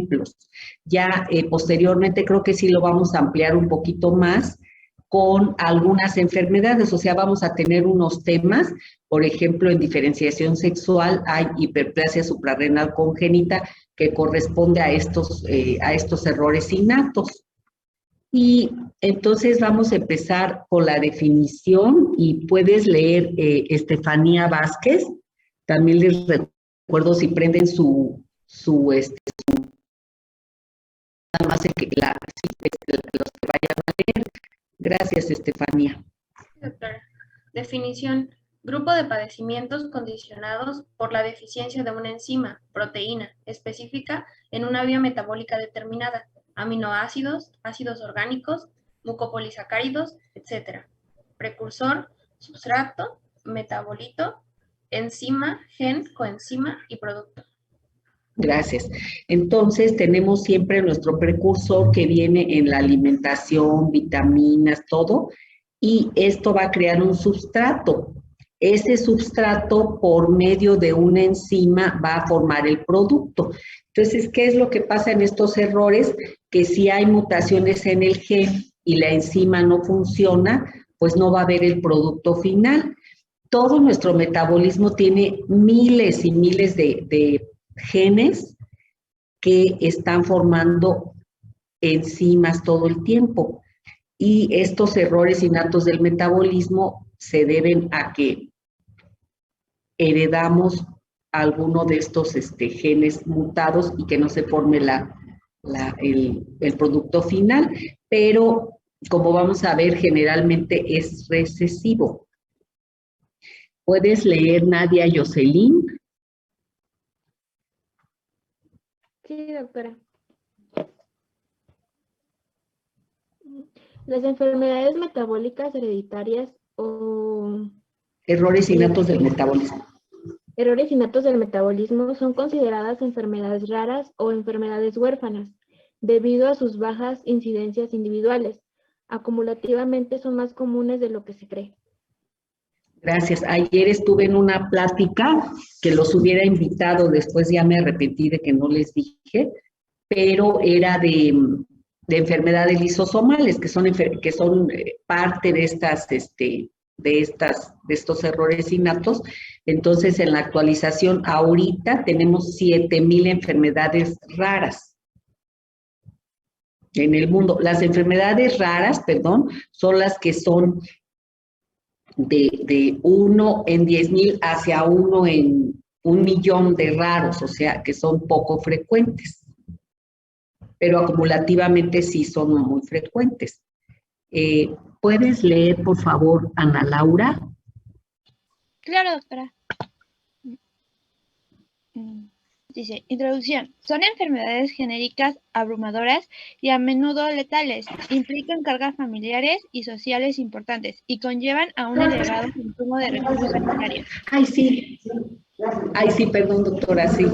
ejemplos. Ya posteriormente creo que sí lo vamos a ampliar un poquito más con algunas enfermedades, o sea, vamos a tener unos temas, por ejemplo, en diferenciación sexual hay hiperplasia suprarrenal congénita que corresponde a estos errores innatos. Y entonces vamos a empezar con la definición y puedes leer Estefanía Vázquez. También les recuerdo si prenden nada más los que vayan a leer. Gracias, Estefanía. Doctora. Definición. Grupo de padecimientos condicionados por la deficiencia de una enzima, proteína, específica en una vía metabólica determinada, aminoácidos, ácidos orgánicos, mucopolisacáridos, etc. Precursor, substrato, metabolito, enzima, gen, coenzima y producto. Gracias. Entonces, tenemos siempre nuestro precursor que viene en la alimentación, vitaminas, todo, y esto va a crear un substrato. Ese substrato, por medio de una enzima, va a formar el producto. Entonces, ¿qué es lo que pasa en estos errores? Que si hay mutaciones en el gen y la enzima no funciona, pues no va a haber el producto final. Todo nuestro metabolismo tiene miles y miles de genes que están formando enzimas todo el tiempo. Y estos errores innatos del metabolismo se deben a que heredamos alguno de estos genes mutados y que no se forme el producto final. Pero, como vamos a ver, generalmente es recesivo. ¿Puedes leer, Nadia Jocelyn? Sí, doctora. Las enfermedades metabólicas hereditarias o Errores innatos del metabolismo. errores innatos del metabolismo son consideradas enfermedades raras o enfermedades huérfanas, debido a sus bajas incidencias individuales. Acumulativamente son más comunes de lo que se cree. Gracias. Ayer estuve en una plática que los hubiera invitado, después ya me arrepentí de que no les dije, pero era de enfermedades lisosomales, que son parte de estos errores innatos. Entonces, en la actualización ahorita tenemos 7,000 enfermedades raras en el mundo. Las enfermedades raras, perdón, son las que son de 1 en 10,000 hacia 1 en 1,000,000 de raros, o sea, que son poco frecuentes. Pero acumulativamente sí son muy frecuentes. ¿Puedes leer, por favor, Ana Laura? Claro, doctora. Dice, introducción. Son enfermedades genéricas abrumadoras y a menudo letales. Implican cargas familiares y sociales importantes y conllevan a un elevado consumo de recursos sanitarios. Ay, sí. Ay, sí, perdón, doctora, sí.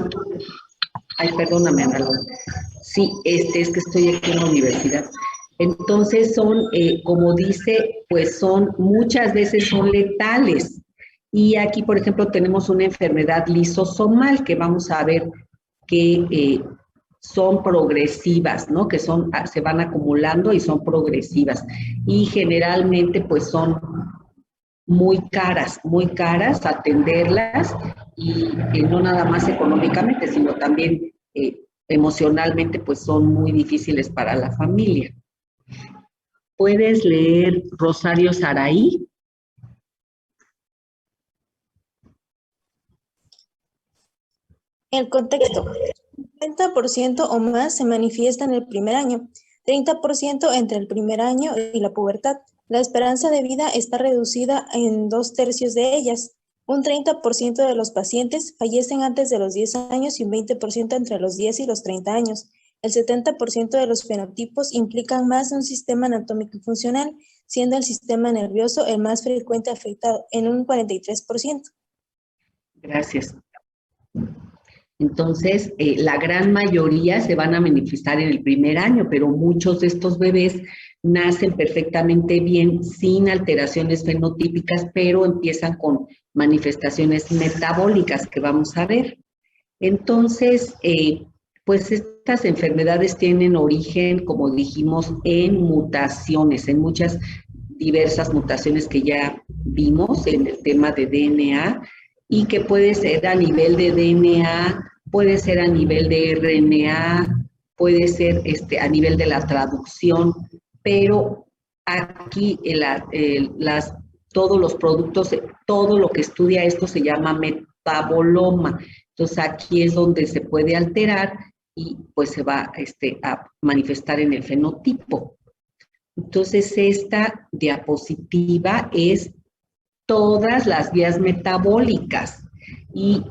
Ay, perdóname, Ana Laura. Sí, es que estoy aquí en la universidad. Entonces son, como dice, pues muchas veces son letales. Y aquí, por ejemplo, tenemos una enfermedad lisosomal que vamos a ver que son progresivas, ¿no? Que se van acumulando y son progresivas. Y generalmente, pues son muy caras atenderlas y no nada más económicamente, sino también emocionalmente, pues son muy difíciles para la familia. ¿Puedes leer Rosario Saraí? El contexto. 50% o más se manifiesta en el primer año, 30% entre el primer año y la pubertad. La esperanza de vida está reducida en 2/3 de ellas. Un 30% de los pacientes fallecen antes de los 10 años y un 20% entre los 10 y los 30 años. El 70% de los fenotipos implican más de un sistema anatómico y funcional, siendo el sistema nervioso el más frecuente afectado, en un 43%. Gracias. Entonces, la gran mayoría se van a manifestar en el primer año, pero muchos de estos bebés nacen perfectamente bien, sin alteraciones fenotípicas, pero empiezan con manifestaciones metabólicas que vamos a ver. Entonces, pues estas enfermedades tienen origen, como dijimos, en mutaciones, en muchas diversas mutaciones que ya vimos en el tema de DNA, y que puede ser a nivel de DNA, puede ser a nivel de RNA, puede ser a nivel de la traducción, pero aquí todos los productos, todo lo que estudia esto se llama metaboloma. Entonces aquí es donde se puede alterar y pues se va a manifestar en el fenotipo. Entonces esta diapositiva es todas las vías metabólicas y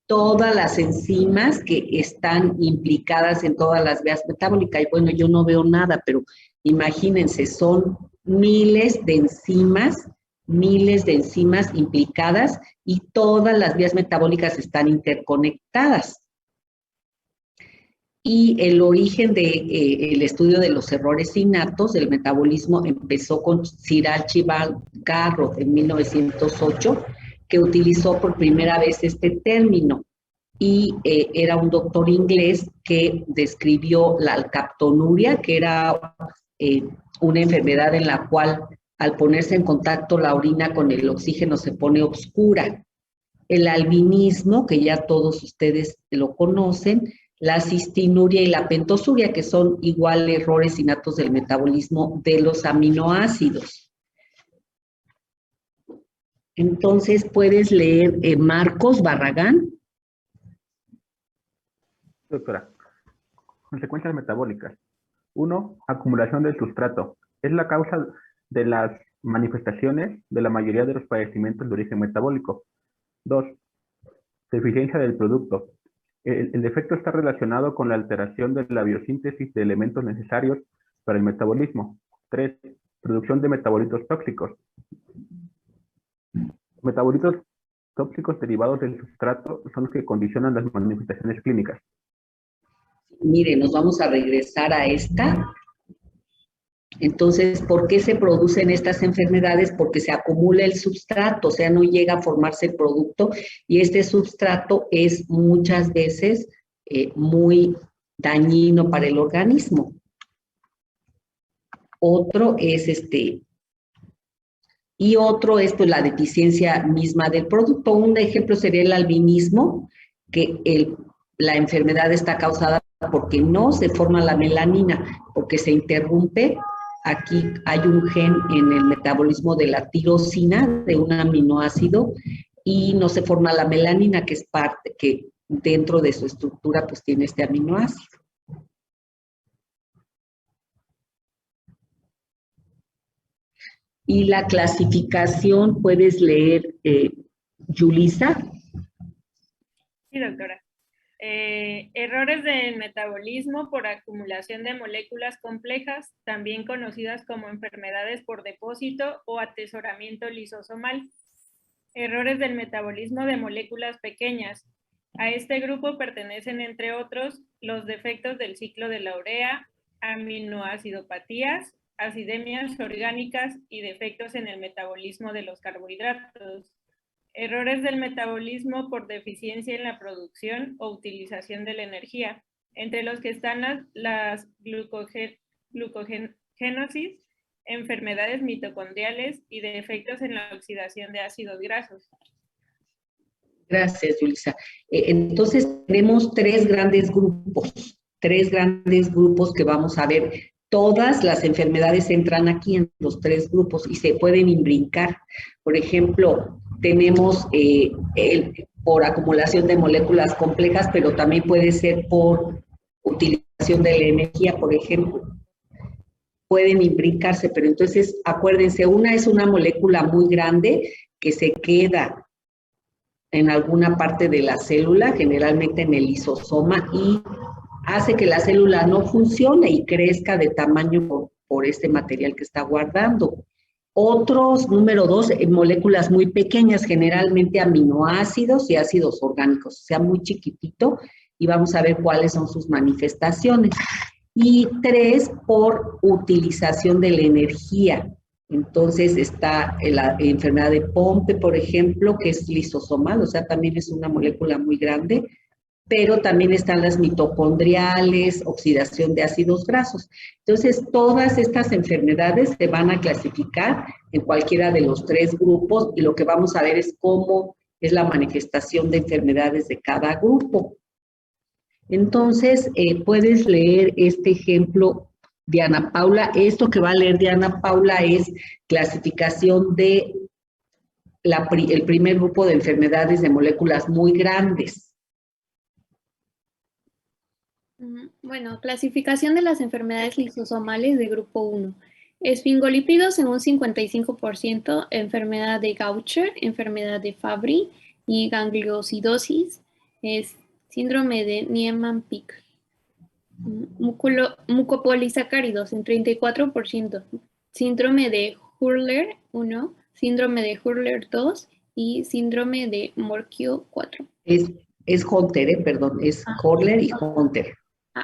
todas las enzimas que están implicadas en todas las vías metabólicas. Y bueno, yo no veo nada, pero imagínense, son miles de enzimas implicadas y todas las vías metabólicas están interconectadas. Y el origen del estudio de los errores innatos del metabolismo empezó con Sir Archibald Garrod en 1908, que utilizó por primera vez este término. Y era un doctor inglés que describió la alcaptonuria, que era una enfermedad en la cual al ponerse en contacto la orina con el oxígeno se pone oscura. El albinismo, que ya todos ustedes lo conocen, la cistinuria y la pentosuria, que son igual errores innatos del metabolismo de los aminoácidos. Entonces, ¿puedes leer Marcos Barragán? Doctora, consecuencias metabólicas. 1. Acumulación del sustrato. Es la causa de las manifestaciones de la mayoría de los padecimientos de origen metabólico. 2. Deficiencia del producto. El defecto está relacionado con la alteración de la biosíntesis de elementos necesarios para el metabolismo. 3. Producción de metabolitos tóxicos. Metabolitos tóxicos derivados del sustrato son los que condicionan las manifestaciones clínicas. Mire, nos vamos a regresar a esta. Entonces, ¿por qué se producen estas enfermedades? Porque se acumula el substrato, o sea, no llega a formarse el producto y este substrato es muchas veces muy dañino para el organismo. Otro es y otro es pues la deficiencia misma del producto. Un ejemplo sería el albinismo, que la enfermedad está causada porque no se forma la melanina, porque se interrumpe. Aquí hay un gen en el metabolismo de la tirosina, de un aminoácido, y no se forma la melanina, que es parte, que dentro de su estructura pues tiene este aminoácido. Y la clasificación, ¿puedes leer, Yulisa? Sí, doctora. Errores del metabolismo por acumulación de moléculas complejas, también conocidas como enfermedades por depósito o atesoramiento lisosomal. Errores del metabolismo de moléculas pequeñas. A este grupo pertenecen, entre otros, los defectos del ciclo de la urea, aminoacidopatías, acidemias orgánicas y defectos en el metabolismo de los carbohidratos. Errores del metabolismo por deficiencia en la producción o utilización de la energía, entre los que están las glucogenosis, enfermedades mitocondriales y defectos en la oxidación de ácidos grasos. Gracias, Yulisa. Entonces, tenemos tres grandes grupos que vamos a ver. Todas las enfermedades entran aquí en los tres grupos y se pueden imbrincar. Por ejemplo, tenemos por acumulación de moléculas complejas, pero también puede ser por utilización de la energía, por ejemplo. Pueden imbrincarse, pero entonces acuérdense, una es una molécula muy grande que se queda en alguna parte de la célula, generalmente en el lisosoma, y hace que la célula no funcione y crezca de tamaño por este material que está guardando. Otros, número 2, moléculas muy pequeñas, generalmente aminoácidos y ácidos orgánicos, o sea, muy chiquitito, y vamos a ver cuáles son sus manifestaciones. Y 3, por utilización de la energía. Entonces está la enfermedad de Pompe, por ejemplo, que es lisosomal, o sea, también es una molécula muy grande, pero también están las mitocondriales, oxidación de ácidos grasos. Entonces, todas estas enfermedades se van a clasificar en cualquiera de los 3 grupos y lo que vamos a ver es cómo es la manifestación de enfermedades de cada grupo. Entonces, puedes leer este ejemplo de Ana Paula. Esto que va a leer de Ana Paula es clasificación de el primer grupo de enfermedades de moléculas muy grandes. Bueno, clasificación de las enfermedades lisosomales de grupo 1. Esfingolípidos en un 55%, enfermedad de Gaucher, enfermedad de Fabry y gangliosidosis, es síndrome de Niemann-Pick. Mucopolisacáridos en 34%, síndrome de Hurler 1, síndrome de Hurler 2 y síndrome de Morquio 4. Es Hunter, perdón, es Hurler y Hunter.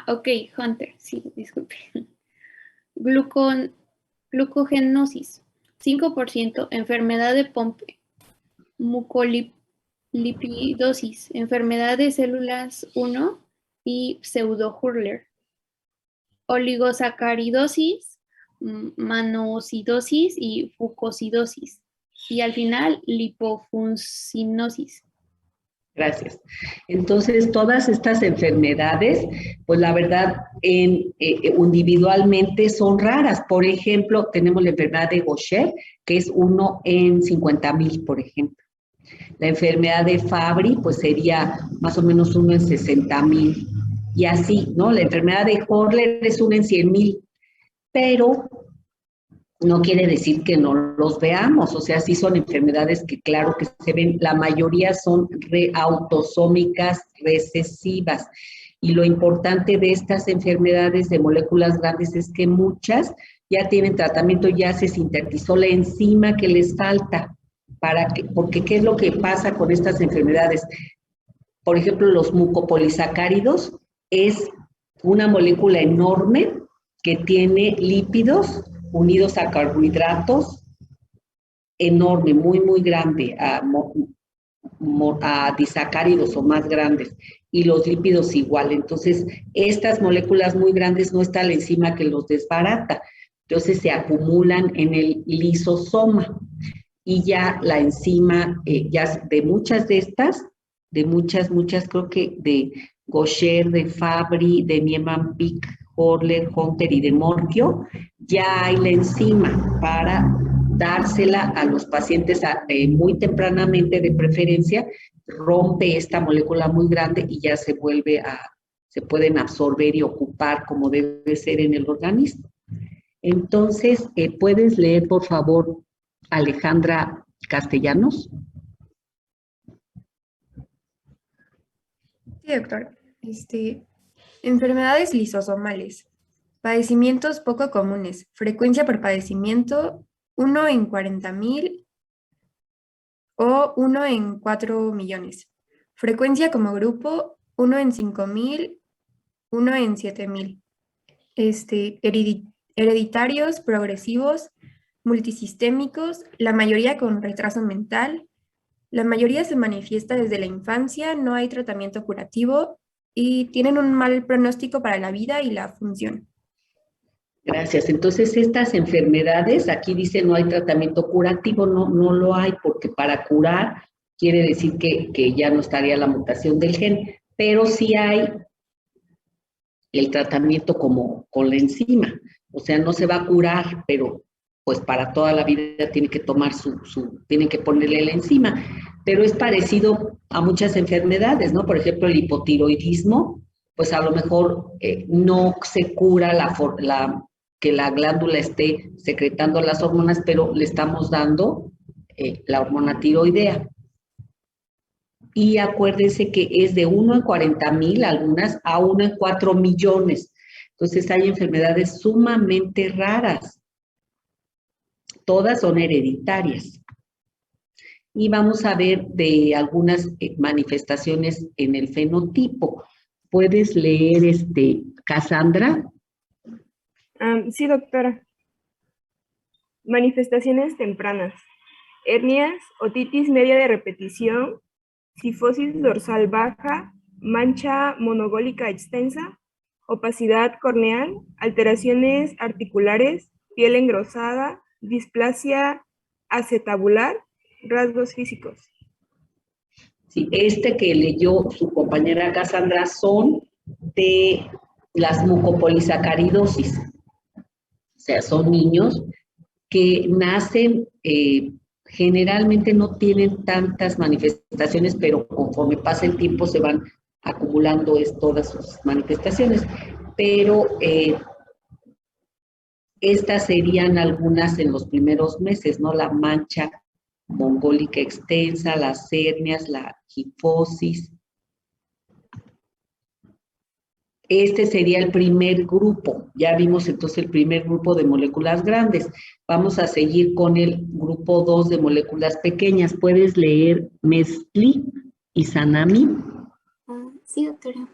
Ok, Hunter, sí, disculpe. Glucogenosis, 5%, enfermedad de Pompe. Mucolipidosis, enfermedad de células 1 y pseudo-Hurler. Oligosacaridosis, manosidosis y fucosidosis. Y al final, lipofuncinosis. Gracias. Entonces, todas estas enfermedades, pues la verdad, individualmente son raras. Por ejemplo, tenemos la enfermedad de Gaucher, que es 1 en 50,000, por ejemplo. La enfermedad de Fabry, pues sería más o menos 1 en 60,000. Y así, ¿no? La enfermedad de Hurler es 1 en 100,000. Pero no quiere decir que no los veamos, o sea, sí son enfermedades que claro que se ven, la mayoría son autosómicas recesivas. Y lo importante de estas enfermedades de moléculas grandes es que muchas ya tienen tratamiento, ya se sintetizó la enzima que les falta. Porque ¿qué es lo que pasa con estas enfermedades? Por ejemplo, los mucopolisacáridos es una molécula enorme que tiene lípidos unidos a carbohidratos, enorme, muy, muy grande, a disacáridos o más grandes, y los lípidos igual. Entonces, estas moléculas muy grandes no está la enzima que los desbarata, entonces se acumulan en el lisosoma, y ya la enzima, ya de muchas de estas, de muchas, creo que de Gaucher, de Fabry, de Niemann-Pick, Hurler, Hunter y de Morquio, ya hay la enzima para dársela a los pacientes muy tempranamente, de preferencia, rompe esta molécula muy grande y ya se pueden absorber y ocupar como debe ser en el organismo. Entonces, ¿puedes leer, por favor, Alejandra Castellanos? Sí, doctor. Enfermedades lisosomales. Padecimientos poco comunes. Frecuencia por padecimiento 1 en 40,000 o 1 en 4 millones. Frecuencia como grupo 1 en 5,000, 1 en 7,000. Hereditarios, progresivos, multisistémicos, la mayoría con retraso mental. La mayoría se manifiesta desde la infancia, no hay tratamiento curativo y tienen un mal pronóstico para la vida y la función. Gracias. Entonces, estas enfermedades, aquí dice no hay tratamiento curativo, no lo hay, porque para curar quiere decir que ya no estaría la mutación del gen, pero sí hay el tratamiento como con la enzima. O sea, no se va a curar, pero pues para toda la vida tiene que tomar tienen que ponerle la enzima. Pero es parecido a muchas enfermedades, ¿no? Por ejemplo, el hipotiroidismo, pues a lo mejor no se cura que la glándula esté secretando las hormonas, pero le estamos dando la hormona tiroidea. Y acuérdense que es de 1 en 40,000, algunas, a 1 en 4 millones. Entonces hay enfermedades sumamente raras. Todas son hereditarias. Y vamos a ver de algunas manifestaciones en el fenotipo. ¿Puedes leer, Cassandra? Sí, doctora. Manifestaciones tempranas. Hernias, otitis media de repetición, cifosis dorsal baja, mancha monogólica extensa, opacidad corneal, alteraciones articulares, piel engrosada, displasia acetabular, rasgos físicos. Sí, este que leyó su compañera Cassandra son de las mucopolisacaridosis. O sea, son niños que nacen, generalmente no tienen tantas manifestaciones, pero conforme pasa el tiempo se van acumulando todas sus manifestaciones. Pero estas serían algunas en los primeros meses, ¿no? La mancha mongólica extensa, las hernias, la gifosis. Este sería el primer grupo. Ya vimos entonces el primer grupo de moléculas grandes. Vamos a seguir con el grupo 2 de moléculas pequeñas. ¿Puedes leer Mesli y Sanami? Sí, doctora.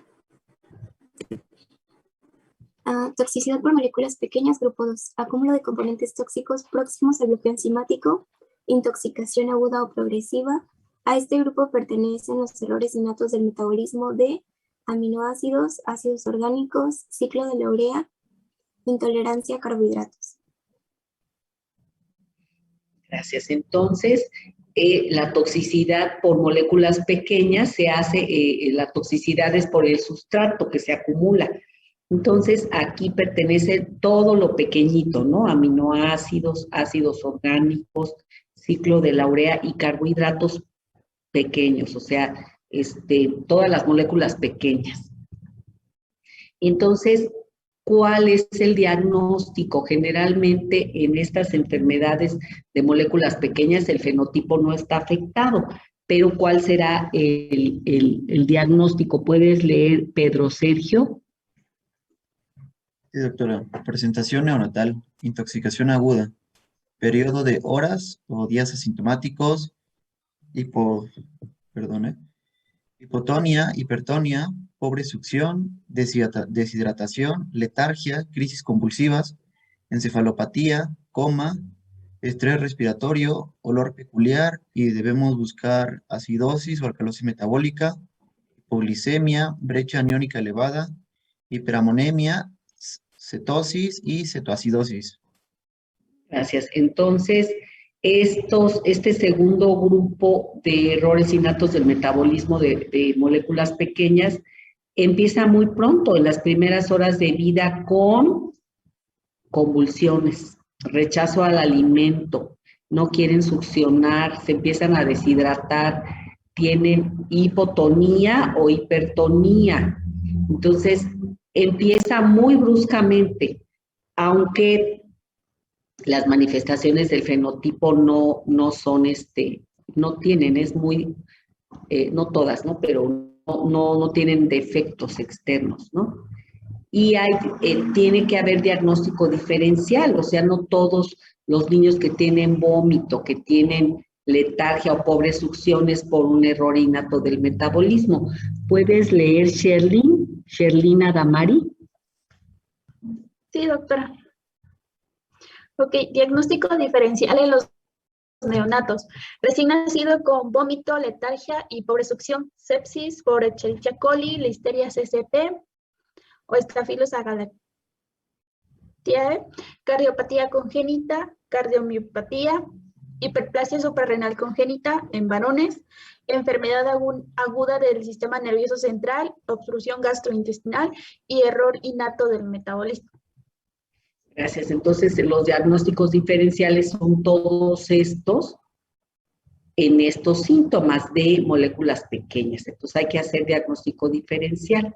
Toxicidad por moléculas pequeñas, grupo 2. Acúmulo de componentes tóxicos próximos al bloqueo enzimático, intoxicación aguda o progresiva. A este grupo pertenecen los errores innatos del metabolismo de aminoácidos, ácidos orgánicos, ciclo de la urea, intolerancia a carbohidratos. Gracias. Entonces, la toxicidad por moléculas pequeñas se hace, la toxicidad es por el sustrato que se acumula. Entonces, aquí pertenece todo lo pequeñito, ¿no? Aminoácidos, ácidos orgánicos, ciclo de la urea y carbohidratos pequeños, o sea, todas las moléculas pequeñas. Entonces, ¿cuál es el diagnóstico? Generalmente en estas enfermedades de moléculas pequeñas el fenotipo no está afectado, pero ¿cuál será el diagnóstico? ¿Puedes leer, Pedro Sergio? Sí, doctora. Presentación neonatal, intoxicación aguda, periodo de horas o días asintomáticos, hipotonía, hipertonía, pobre succión, deshidratación, letargia, crisis convulsivas, encefalopatía, coma, estrés respiratorio, olor peculiar y debemos buscar acidosis o alcalosis metabólica, hipoglicemia, brecha aniónica elevada, hiperamonemia, cetosis y cetoacidosis. Gracias. Entonces, este segundo grupo de errores innatos del metabolismo de moléculas pequeñas empieza muy pronto, en las primeras horas de vida, con convulsiones, rechazo al alimento, no quieren succionar, se empiezan a deshidratar, tienen hipotonía o hipertonía. Entonces, empieza muy bruscamente, aunque las manifestaciones del fenotipo no son, no tienen, es muy, no todas, ¿no? Pero no tienen defectos externos, ¿no? Y tiene que haber diagnóstico diferencial, o sea, no todos los niños que tienen vómito, que tienen letargia o pobres succiones por un error innato del metabolismo. ¿Puedes leer Sherlyn Adamari? Sí, doctora. Ok, diagnóstico diferencial en los neonatos. Recién nacido con vómito, letargia y pobre succión, sepsis por Escherichia coli, Listeria CCP o Staphylococcus agalactiae, cardiopatía congénita, cardiomiopatía, hiperplasia suprarrenal congénita en varones, enfermedad aguda del sistema nervioso central, obstrucción gastrointestinal y error innato del metabolismo. Gracias. Entonces, los diagnósticos diferenciales son todos estos en estos síntomas de moléculas pequeñas. Entonces, hay que hacer diagnóstico diferencial.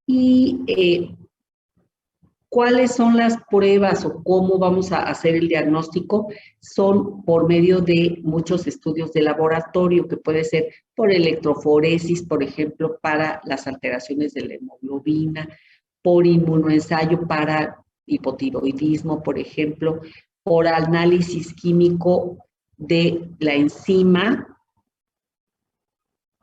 Y ¿cuáles son las pruebas o cómo vamos a hacer el diagnóstico? Son por medio de muchos estudios de laboratorio, que puede ser por electroforesis, por ejemplo, para las alteraciones de la hemoglobina, por inmunoensayo para hipotiroidismo, por ejemplo, por análisis químico de la enzima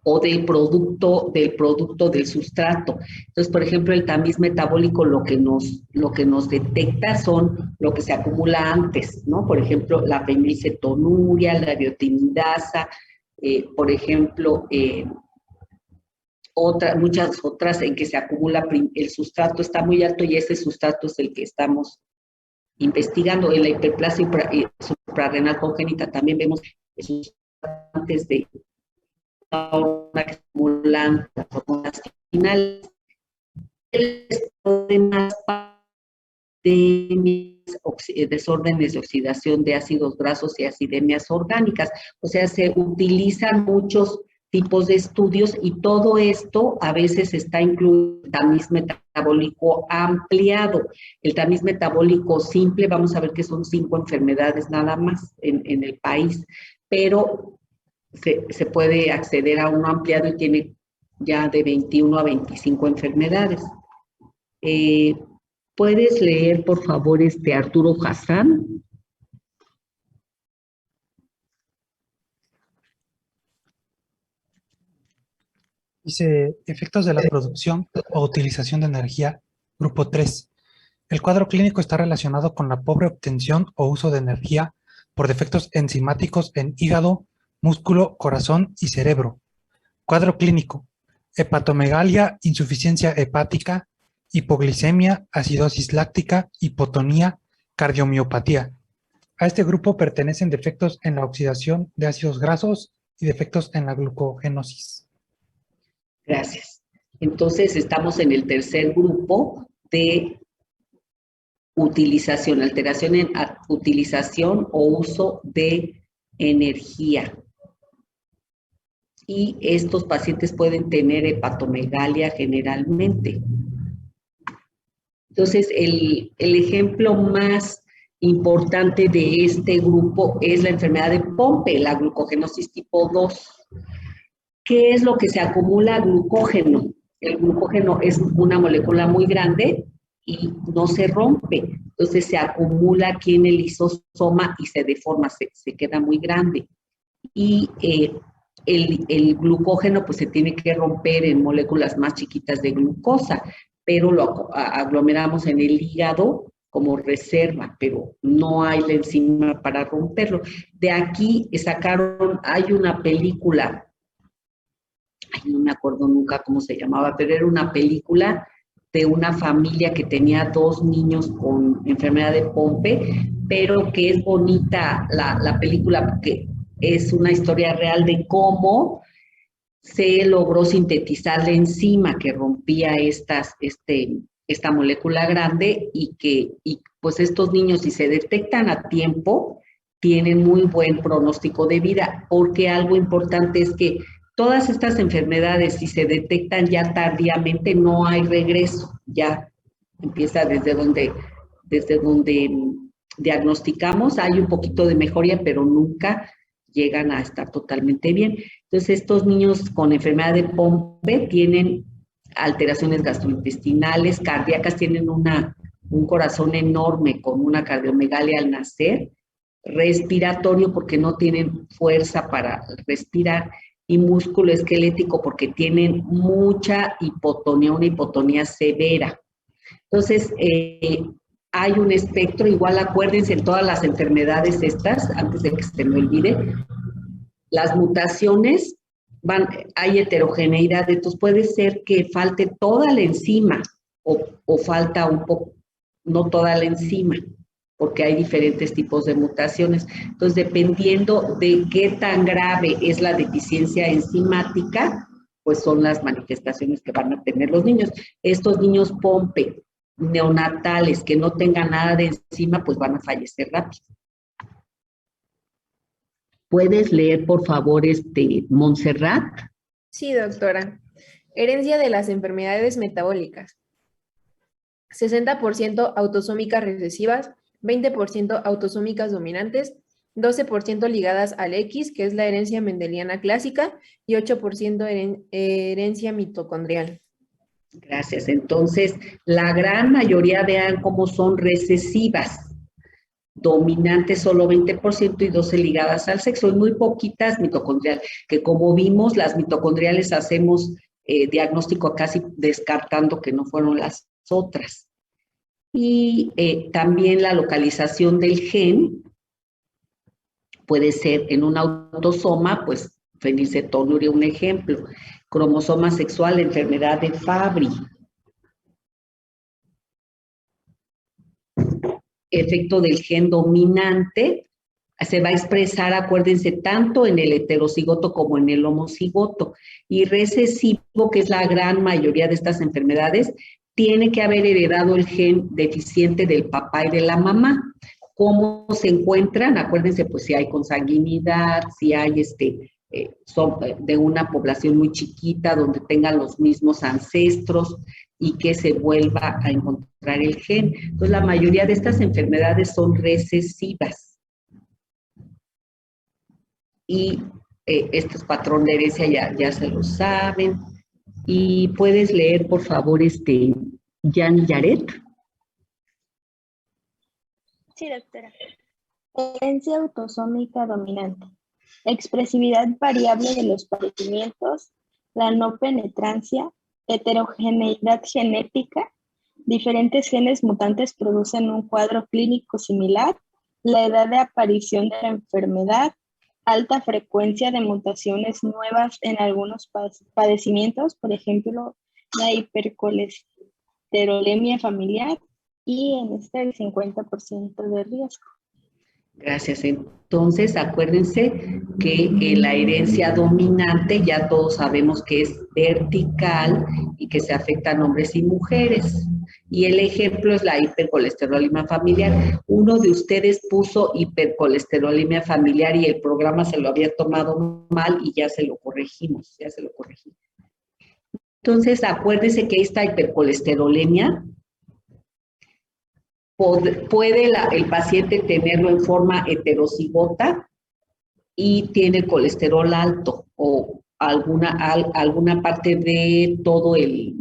o del producto del sustrato. Entonces, por ejemplo, el tamiz metabólico lo que nos detecta son lo que se acumula antes, ¿no? Por ejemplo, la fenilcetonuria, la biotinidasa, por ejemplo, muchas otras en que se acumula, el sustrato está muy alto y ese sustrato es el que estamos investigando. En la hiperplasia suprarrenal congénita también vemos esos antes de que acumulan las hormonas finales. Desórdenes de oxidación de ácidos grasos y acidemias orgánicas. O sea, se utilizan muchos tipos de estudios y todo esto a veces está incluido en el tamiz metabólico ampliado. El tamiz metabólico simple, vamos a ver que son 5 enfermedades nada más en el país, pero se puede acceder a uno ampliado y tiene ya de 21 a 25 enfermedades. ¿Puedes leer, por favor, Arturo Hassan? Dice, efectos de la producción o utilización de energía, grupo 3. El cuadro clínico está relacionado con la pobre obtención o uso de energía por defectos enzimáticos en hígado, músculo, corazón y cerebro. Cuadro clínico, hepatomegalia, insuficiencia hepática, hipoglicemia, acidosis láctica, hipotonía, cardiomiopatía. A este grupo pertenecen defectos en la oxidación de ácidos grasos y defectos en la glucogénosis. Gracias. Entonces, estamos en el tercer grupo de utilización, alteración en utilización o uso de energía. Y estos pacientes pueden tener hepatomegalia generalmente. Entonces, el ejemplo más importante de este grupo es la enfermedad de Pompe, la glucogenosis tipo 2. ¿Qué es lo que se acumula? Glucógeno. El glucógeno es una molécula muy grande y no se rompe. Entonces se acumula aquí en el lisosoma y se deforma, se queda muy grande. Y el glucógeno pues se tiene que romper en moléculas más chiquitas de glucosa, pero lo aglomeramos en el hígado como reserva, pero no hay la enzima para romperlo. De aquí hay una película, no me acuerdo nunca cómo se llamaba, pero era una película de una familia que tenía 2 niños con enfermedad de Pompe, pero que es bonita la película porque es una historia real de cómo se logró sintetizar la enzima que rompía esta molécula grande y pues estos niños, si se detectan a tiempo, tienen muy buen pronóstico de vida, porque algo importante es que todas estas enfermedades, si se detectan ya tardíamente, no hay regreso, ya empieza desde donde diagnosticamos, hay un poquito de mejoría, pero nunca llegan a estar totalmente bien. Entonces, estos niños con enfermedad de Pompe tienen alteraciones gastrointestinales, cardíacas, tienen un corazón enorme con una cardiomegalia al nacer, respiratorio porque no tienen fuerza para respirar, y músculo esquelético porque tienen mucha hipotonía, una hipotonía severa. Entonces, hay un espectro, igual acuérdense en todas las enfermedades estas, antes de que se me olvide, las mutaciones, hay heterogeneidad, entonces puede ser que falte toda la enzima o falta un poco, no toda la enzima, porque hay diferentes tipos de mutaciones. Entonces, dependiendo de qué tan grave es la deficiencia enzimática, pues son las manifestaciones que van a tener los niños. Estos niños Pompe, neonatales, que no tengan nada de enzima, pues van a fallecer rápido. ¿Puedes leer, por favor, Montserrat? Sí, doctora. Herencia de las enfermedades metabólicas. 60% autosómicas recesivas, 20% autosómicas dominantes, 12% ligadas al X, que es la herencia mendeliana clásica, y 8% herencia mitocondrial. Gracias. Entonces, la gran mayoría, vean cómo son recesivas. Dominantes solo 20% y 12 ligadas al sexo, y muy poquitas mitocondrial, que como vimos, las mitocondriales hacemos diagnóstico casi descartando que no fueron las otras. Y también la localización del gen puede ser en un autosoma, pues fenilcetonuria, un ejemplo. Cromosoma sexual, enfermedad de Fabry. Efecto del gen dominante, se va a expresar, acuérdense, tanto en el heterocigoto como en el homocigoto. Y recesivo, que es la gran mayoría de estas enfermedades, tiene que haber heredado el gen deficiente del papá y de la mamá. ¿Cómo se encuentran? Acuérdense, pues si hay consanguinidad, si hay son de una población muy chiquita donde tengan los mismos ancestros y que se vuelva a encontrar el gen. Entonces, la mayoría de estas enfermedades son recesivas. Y este es patrón de herencia, ya se lo saben. Y puedes leer, por favor, Jan Yaret. Sí, doctora. Herencia autosómica dominante. Expresividad variable de los padecimientos, la no penetrancia, heterogeneidad genética, diferentes genes mutantes producen un cuadro clínico similar, la edad de aparición de la enfermedad, alta frecuencia de mutaciones nuevas en algunos padecimientos, por ejemplo, la hipercolesterolemia familiar y en el 50% de riesgo. Gracias. Entonces, acuérdense que la herencia dominante ya todos sabemos que es vertical y que se afectan hombres y mujeres. Y el ejemplo es la hipercolesterolemia familiar. Uno de ustedes puso hipercolesterolemia familiar y el programa se lo había tomado mal y ya se lo corregimos, Entonces, acuérdense que esta hipercolesterolemia puede el paciente tenerlo en forma heterocigota y tiene colesterol alto o alguna parte de todo el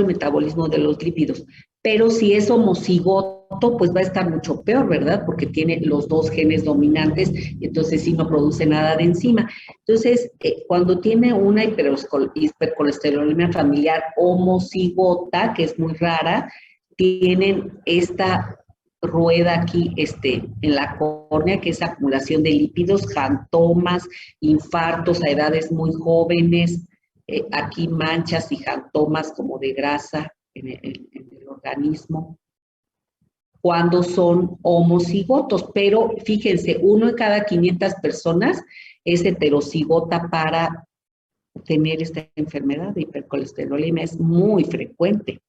metabolismo de los lípidos. Pero si es homocigoto, pues va a estar mucho peor, ¿verdad? Porque tiene los dos genes dominantes y entonces sí no produce nada de enzima. Entonces, cuando tiene una hipercolesterolemia familiar homocigota, que es muy rara, tienen esta rueda aquí en la córnea, que es acumulación de lípidos, xantomas, infartos a edades muy jóvenes, aquí manchas y xantomas como de grasa en el organismo, cuando son homocigotos. Pero fíjense, 1 de cada 500 personas es heterocigota para tener esta enfermedad de hipercolesterolemia, es muy frecuente.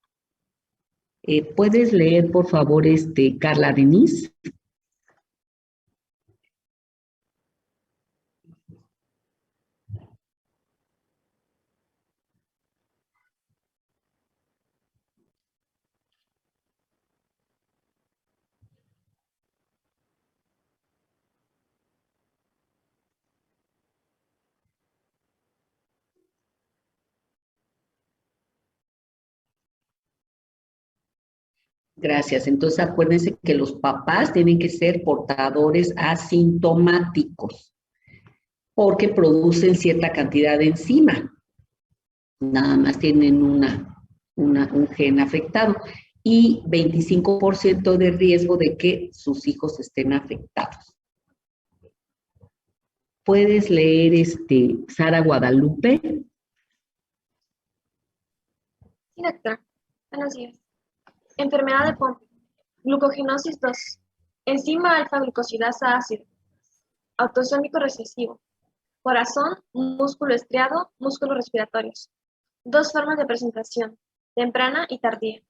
¿Puedes leer, por favor, Carla Denise? Gracias. Entonces, acuérdense que los papás tienen que ser portadores asintomáticos porque producen cierta cantidad de enzima. Nada más tienen un gen afectado y 25% de riesgo de que sus hijos estén afectados. ¿Puedes leer Sara Guadalupe? Sí, doctor. Buenos días. Enfermedad de Pompe. Glucogenosis 2. Enzima alfa-glucosidasa ácido. Autosómico recesivo. Corazón, músculo estriado, músculos respiratorios. 2 formas de presentación, temprana y tardía.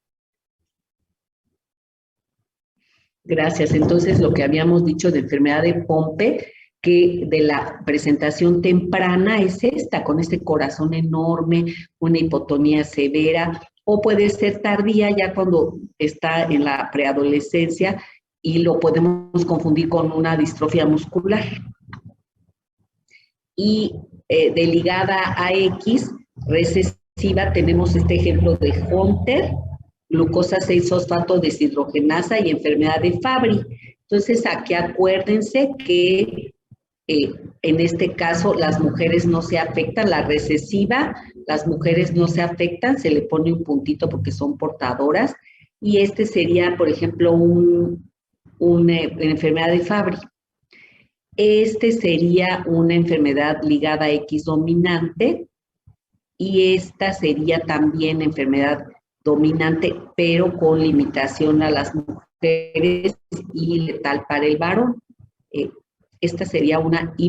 Gracias. Entonces, lo que habíamos dicho de enfermedad de Pompe, que de la presentación temprana es esta, con este corazón enorme, una hipotonía severa, o puede ser tardía ya cuando está en la preadolescencia y lo podemos confundir con una distrofia muscular. Y de ligada a X, recesiva, tenemos este ejemplo de Hunter, glucosa 6-fosfato deshidrogenasa y enfermedad de Fabry. Entonces, aquí acuérdense que en este caso las mujeres no se afectan, la recesiva, las mujeres no se afectan, se le pone un puntito porque son portadoras, y sería, por ejemplo, una enfermedad de Fabry. Este sería una enfermedad ligada a X dominante y esta sería también enfermedad dominante, pero con limitación a las mujeres y letal para el varón. Esta sería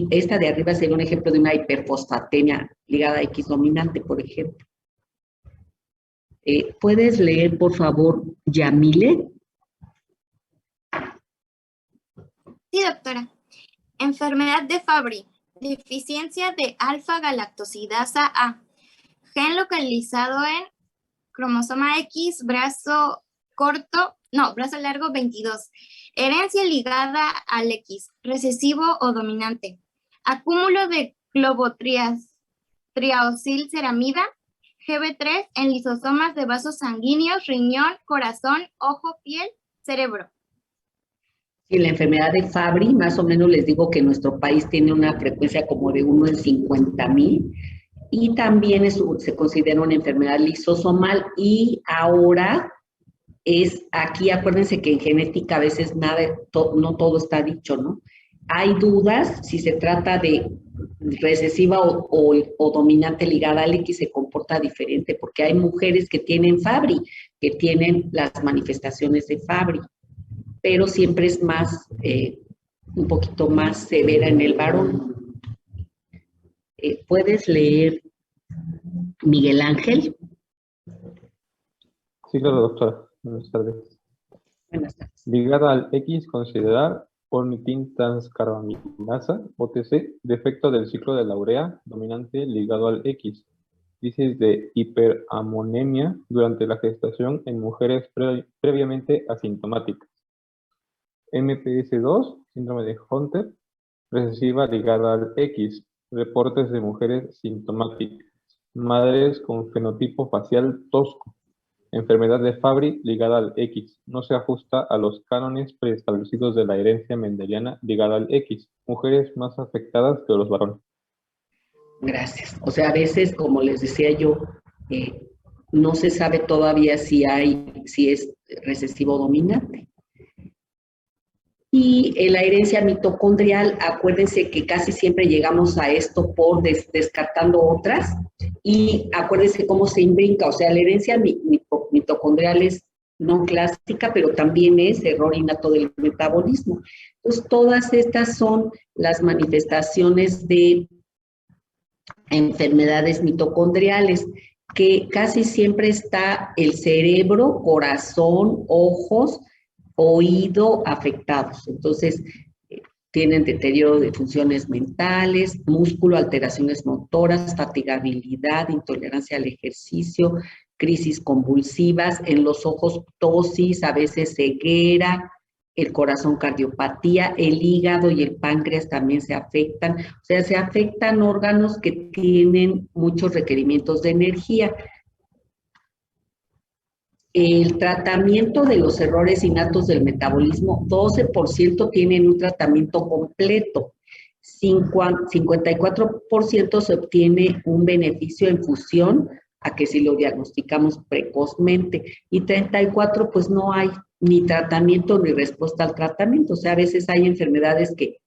esta de arriba sería un ejemplo de una hiperfosfatemia ligada a X dominante, por ejemplo. ¿Puedes leer, por favor, Yamile? Sí, doctora. Enfermedad de Fabry. Deficiencia de alfa-galactosidasa A. Gen localizado en cromosoma X, brazo largo 22. Herencia ligada al X, recesivo o dominante. Acúmulo de globotriaosilceramida, GB3 en lisosomas de vasos sanguíneos, riñón, corazón, ojo, piel, cerebro. Sí, la enfermedad de Fabry, más o menos les digo que nuestro país tiene una frecuencia como de 1 en 50,000 y también se considera una enfermedad lisosomal y ahora aquí acuérdense que en genética a veces no todo está dicho, ¿no? Hay dudas si se trata de recesiva o dominante ligada al X, se comporta diferente, porque hay mujeres que tienen Fabry, que tienen las manifestaciones de Fabry, pero siempre es un poquito más severa en el varón. ¿Puedes leer, Miguel Ángel? Sí, claro, doctora. Buenas tardes. Buenas tardes. Ligada al X, considerar ornitintranscarbamilasa, OTC, defecto del ciclo de la urea, dominante ligado al X. Crisis de hiperamonemia durante la gestación en mujeres previamente asintomáticas. MPS2, síndrome de Hunter, recesiva ligada al X, reportes de mujeres sintomáticas, madres con fenotipo facial tosco. Enfermedad de Fabry ligada al X, no se ajusta a los cánones preestablecidos de la herencia mendeliana ligada al X, mujeres más afectadas que los varones. Gracias. O sea, a veces, como les decía yo, no se sabe todavía si es recesivo o dominante. Y en la herencia mitocondrial, acuérdense que casi siempre llegamos a esto por descartando otras, y acuérdense cómo se imbrinca, o sea, la herencia mitocondrial es no clásica, pero también es error innato del metabolismo. Entonces, todas estas son las manifestaciones de enfermedades mitocondriales, que casi siempre está el cerebro, corazón, ojos, oído afectados. Entonces, tienen deterioro de funciones mentales, músculo, alteraciones motoras, fatigabilidad, intolerancia al ejercicio, crisis convulsivas, en los ojos ptosis, a veces ceguera, el corazón cardiopatía, el hígado y el páncreas también se afectan. O sea, se afectan órganos que tienen muchos requerimientos de energía. El tratamiento de los errores innatos del metabolismo, 12% tienen un tratamiento completo, 54% se obtiene un beneficio en función a que si lo diagnosticamos precozmente, y 34% pues no hay ni tratamiento ni respuesta al tratamiento. O sea, a veces hay enfermedades que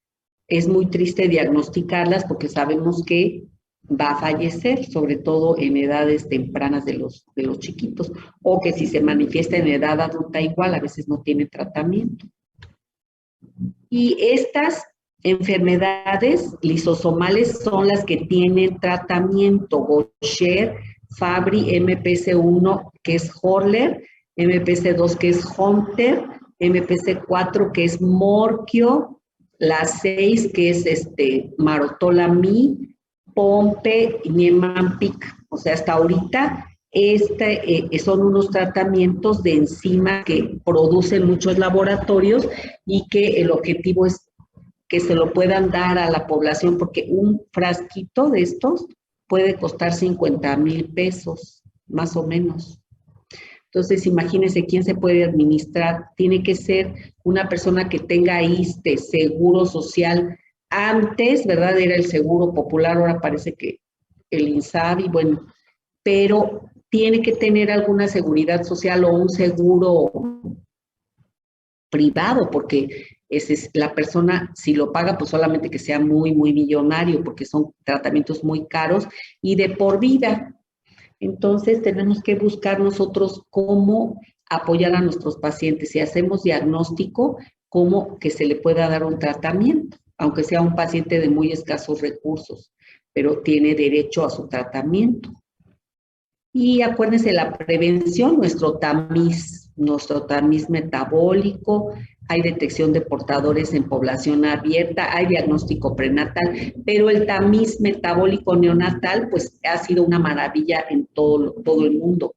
es muy triste diagnosticarlas porque sabemos que va a fallecer, sobre todo en edades tempranas de los chiquitos, o que si se manifiesta en edad adulta igual, a veces no tiene tratamiento. Y estas enfermedades lisosomales son las que tienen tratamiento: Gaucher, Fabry, MPS1, que es Horler, MPS2, que es Hunter, MPS4, que es Morquio, la 6, que es Marotola-Mi, Pompe y Niemann-Pick. O sea, hasta ahorita son unos tratamientos de enzima que producen muchos laboratorios y que el objetivo es que se lo puedan dar a la población, porque un frasquito de estos puede costar 50,000 pesos, más o menos. Entonces, imagínense quién se puede administrar. Tiene que ser una persona que tenga ISSSTE, Seguro Social. Antes, ¿verdad? Era el Seguro Popular, ahora parece que el INSABI, bueno, pero tiene que tener alguna seguridad social o un seguro privado, porque ese es, la persona, si lo paga, pues solamente que sea muy, muy millonario, porque son tratamientos muy caros y de por vida. Entonces, tenemos que buscar nosotros cómo apoyar a nuestros pacientes. Si hacemos diagnóstico, cómo que se le pueda dar un tratamiento, aunque sea un paciente de muy escasos recursos, pero tiene derecho a su tratamiento. Y acuérdense, la prevención, nuestro tamiz metabólico, hay detección de portadores en población abierta, hay diagnóstico prenatal, pero el tamiz metabólico neonatal, pues ha sido una maravilla en todo el mundo.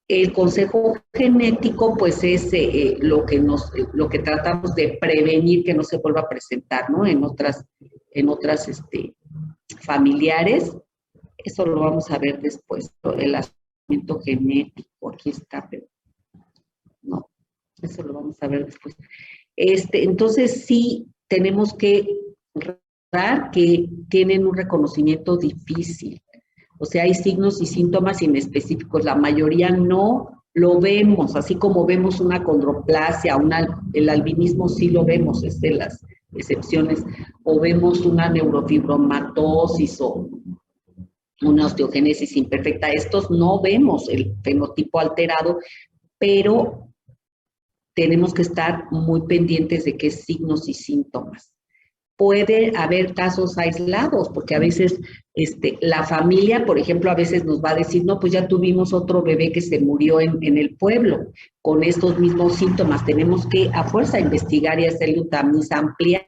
El consejo genético, pues es lo que tratamos de prevenir que no se vuelva a presentar, ¿no? En otras familiares. Eso lo vamos a ver después, el asunto genético, aquí está, pero no, eso lo vamos a ver después. Entonces sí tenemos que recordar que tienen un reconocimiento difícil, o sea, hay signos y síntomas inespecíficos, la mayoría no lo vemos, así como vemos una condroplasia, el albinismo sí lo vemos, es de las excepciones, o vemos una neurofibromatosis o una osteogénesis imperfecta. Estos no vemos el fenotipo alterado, pero tenemos que estar muy pendientes de qué signos y síntomas. Puede haber casos aislados, porque a veces la familia, por ejemplo, a veces nos va a decir, no, pues ya tuvimos otro bebé que se murió en el pueblo con estos mismos síntomas. Tenemos que a fuerza investigar y hacerle un tamiz amplia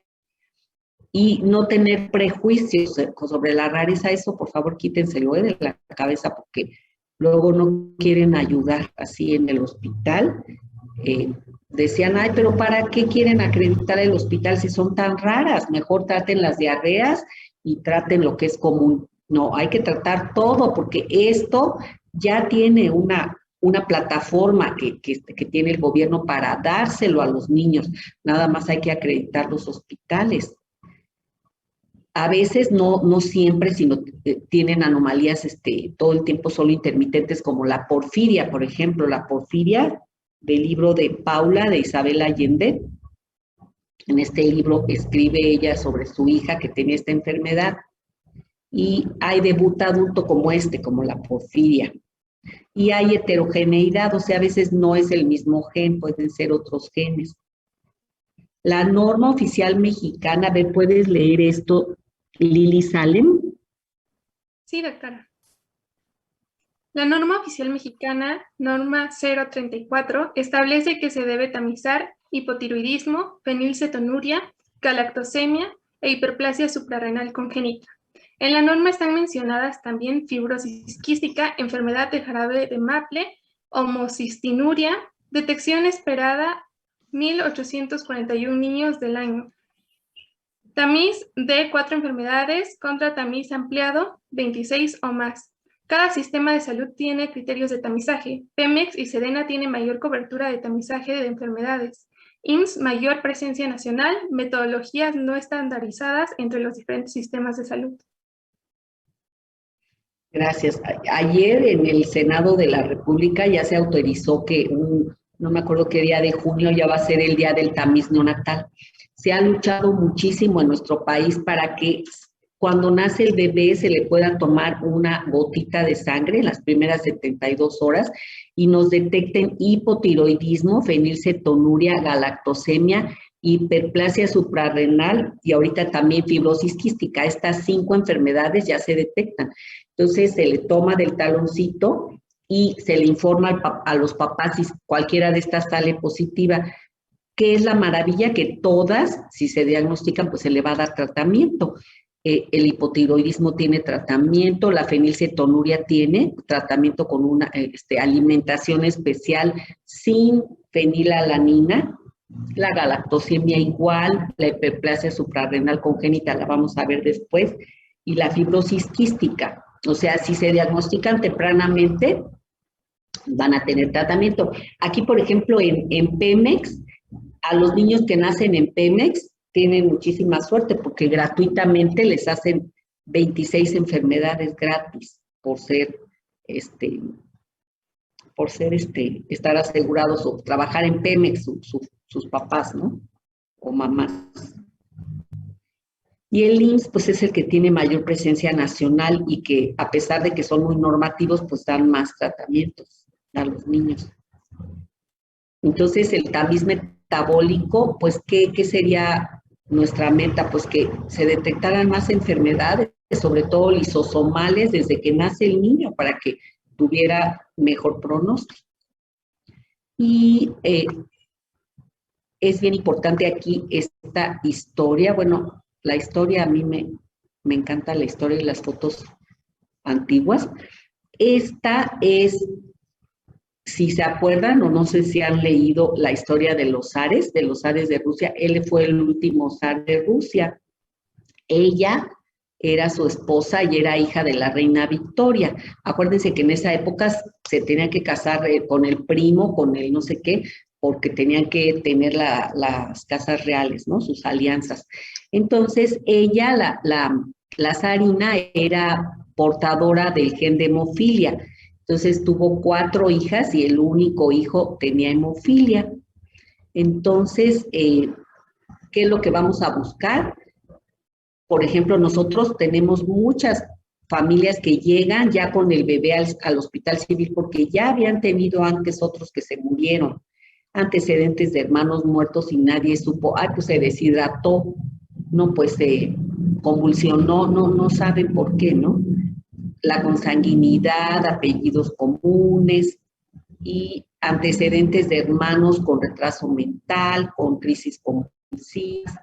y no tener prejuicios sobre la rareza. Eso, por favor, quítenselo de la cabeza, porque luego no quieren ayudar así en el hospital. Decían, ay, pero ¿para qué quieren acreditar el hospital si son tan raras? Mejor traten las diarreas y traten lo que es común. No, hay que tratar todo, porque esto ya tiene una plataforma que tiene el gobierno para dárselo a los niños. Nada más hay que acreditar los hospitales. A veces no siempre, sino tienen anomalías todo el tiempo solo intermitentes, como la porfiria, por ejemplo. La porfiria, del libro de Paula, de Isabel Allende. En este libro escribe ella sobre su hija que tenía esta enfermedad. Y hay debut adulto como la porfiria. Y hay heterogeneidad, o sea, a veces no es el mismo gen, pueden ser otros genes. La norma oficial mexicana, a ver, ¿puedes leer esto, Lili Salem? Sí, doctora. La norma oficial mexicana, norma 034, establece que se debe tamizar hipotiroidismo, fenilcetonuria, galactosemia e hiperplasia suprarrenal congénita. En la norma están mencionadas también fibrosis quística, enfermedad de jarabe de Maple, homocistinuria, detección esperada 1.841 niños del año. Tamiz de 4 enfermedades contra tamiz ampliado 26 o más. Cada sistema de salud tiene criterios de tamizaje. Pemex y Sedena tienen mayor cobertura de tamizaje de enfermedades. IMSS, mayor presencia nacional, metodologías no estandarizadas entre los diferentes sistemas de salud. Gracias. Ayer en el Senado de la República ya se autorizó que no me acuerdo qué día de junio ya va a ser el día del tamiz neonatal. Se ha luchado muchísimo en nuestro país para que cuando nace el bebé se le pueda tomar una gotita de sangre en las primeras 72 horas y nos detecten hipotiroidismo, fenilcetonuria, galactosemia, hiperplasia suprarrenal y ahorita también fibrosis quística. Estas 5 enfermedades ya se detectan. Entonces se le toma del taloncito y se le informa a los papás si cualquiera de estas sale positiva. ¿Qué es la maravilla? Que todas, si se diagnostican, pues se le va a dar tratamiento. El hipotiroidismo tiene tratamiento, la fenilcetonuria tiene tratamiento con una alimentación especial sin fenilalanina, la galactosemia igual, la hiperplasia suprarrenal congénita la vamos a ver después, y la fibrosis quística. O sea, si se diagnostican tempranamente, van a tener tratamiento. Aquí, por ejemplo, en Pemex, a los niños que nacen en Pemex tienen muchísima suerte porque gratuitamente les hacen 26 enfermedades gratis por estar asegurados o trabajar en Pemex sus papás, ¿no? o mamás. Y el IMSS, pues es el que tiene mayor presencia nacional y que a pesar de que son muy normativos, pues dan más tratamientos a los niños. Entonces, el tamiz metabólico, pues, ¿qué sería nuestra meta? Pues que se detectaran más enfermedades, sobre todo lisosomales, desde que nace el niño, para que tuviera mejor pronóstico. Y es bien importante aquí esta historia. Bueno, la historia, a mí me encanta la historia y las fotos antiguas. Esta es, si se acuerdan, o no sé si han leído la historia de los zares de Rusia. Él fue el último zar de Rusia. Ella era su esposa y era hija de la reina Victoria. Acuérdense que en esa época se tenían que casar con el primo, con el no sé qué, porque tenían que tener las casas reales, ¿no? Sus alianzas. Entonces, ella, la zarina, era portadora del gen de hemofilia. Entonces, tuvo 4 hijas y el único hijo tenía hemofilia. Entonces, ¿qué es lo que vamos a buscar? Por ejemplo, nosotros tenemos muchas familias que llegan ya con el bebé al hospital civil porque ya habían tenido antes otros que se murieron, antecedentes de hermanos muertos y nadie supo, pues se deshidrató, no, pues se convulsionó, no saben por qué, ¿no? La consanguinidad, apellidos comunes y antecedentes de hermanos con retraso mental, con crisis convulsivas,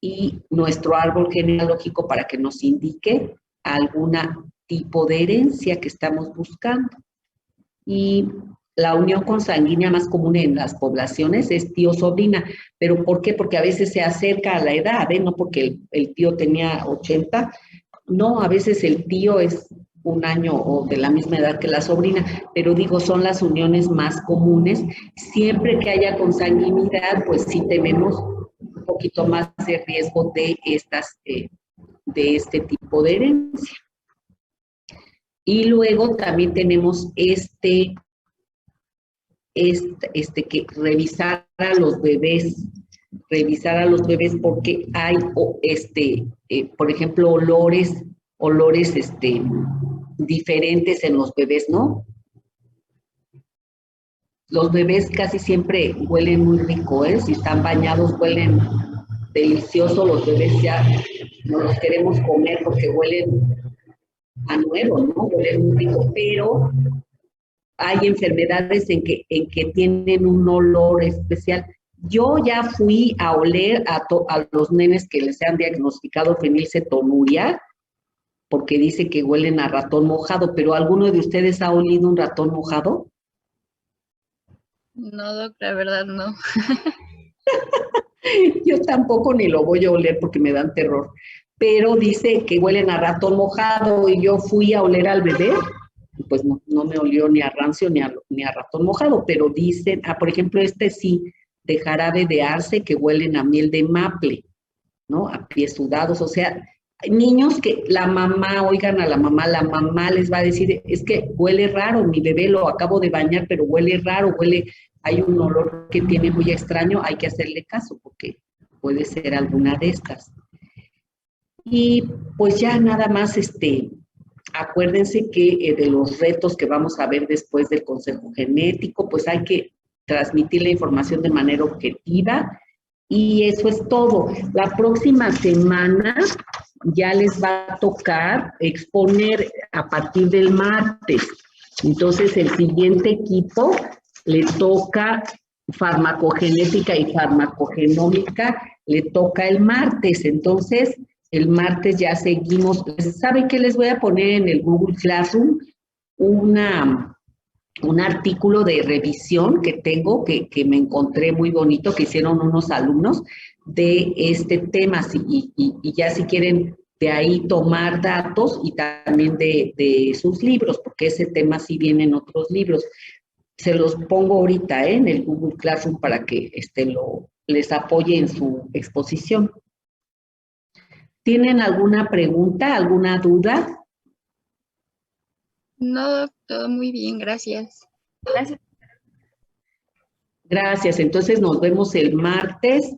y nuestro árbol genealógico para que nos indique algún tipo de herencia que estamos buscando. Y la unión consanguínea más común en las poblaciones es tío-sobrina. ¿Pero por qué? Porque a veces se acerca a la edad, no porque el tío tenía 80, no, a veces el tío es un año o de la misma edad que la sobrina, pero digo, son las uniones más comunes. Siempre que haya consanguinidad, pues sí tenemos un poquito más de riesgo de este tipo de herencia. Y luego también tenemos que revisar a los bebés porque hay, por ejemplo, olores diferentes en los bebés, ¿no? Los bebés casi siempre huelen muy rico, si están bañados huelen delicioso, los bebés ya no los queremos comer porque huelen a nuevo, ¿no? Huelen muy rico, pero hay enfermedades en que tienen un olor especial. Yo ya fui a oler a los nenes que les han diagnosticado fenilcetonuria, porque dice que huelen a ratón mojado, pero ¿alguno de ustedes ha olido un ratón mojado? No, Doc, la verdad no. Yo tampoco ni lo voy a oler porque me dan terror, pero dice que huelen a ratón mojado y yo fui a oler al bebé, pues no me olió ni a rancio ni a ratón mojado, pero dicen, por ejemplo, sí, de jarabe de arce que huelen a miel de maple, ¿no? A pies sudados, o sea, niños que la mamá, oigan a la mamá les va a decir, es que huele raro, mi bebé lo acabo de bañar, pero huele raro, hay un olor que tiene muy extraño, hay que hacerle caso porque puede ser alguna de estas. Y pues ya nada más, acuérdense que de los retos que vamos a ver después del consejo genético, pues hay que transmitir la información de manera objetiva y eso es todo. La próxima semana ya les va a tocar exponer a partir del martes. Entonces, el siguiente equipo le toca farmacogenética y farmacogenómica, le toca el martes. Entonces, el martes ya seguimos. ¿Saben qué les voy a poner en el Google Classroom? Un artículo de revisión que tengo, que me encontré muy bonito, que hicieron unos alumnos de este tema, y ya si quieren de ahí tomar datos y también de sus libros, porque ese tema sí viene en otros libros. Se los pongo ahorita en el Google Classroom para que les apoye en su exposición. ¿Tienen alguna pregunta, alguna duda? No, todo muy bien, gracias. Gracias. Gracias. Entonces nos vemos el martes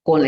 con la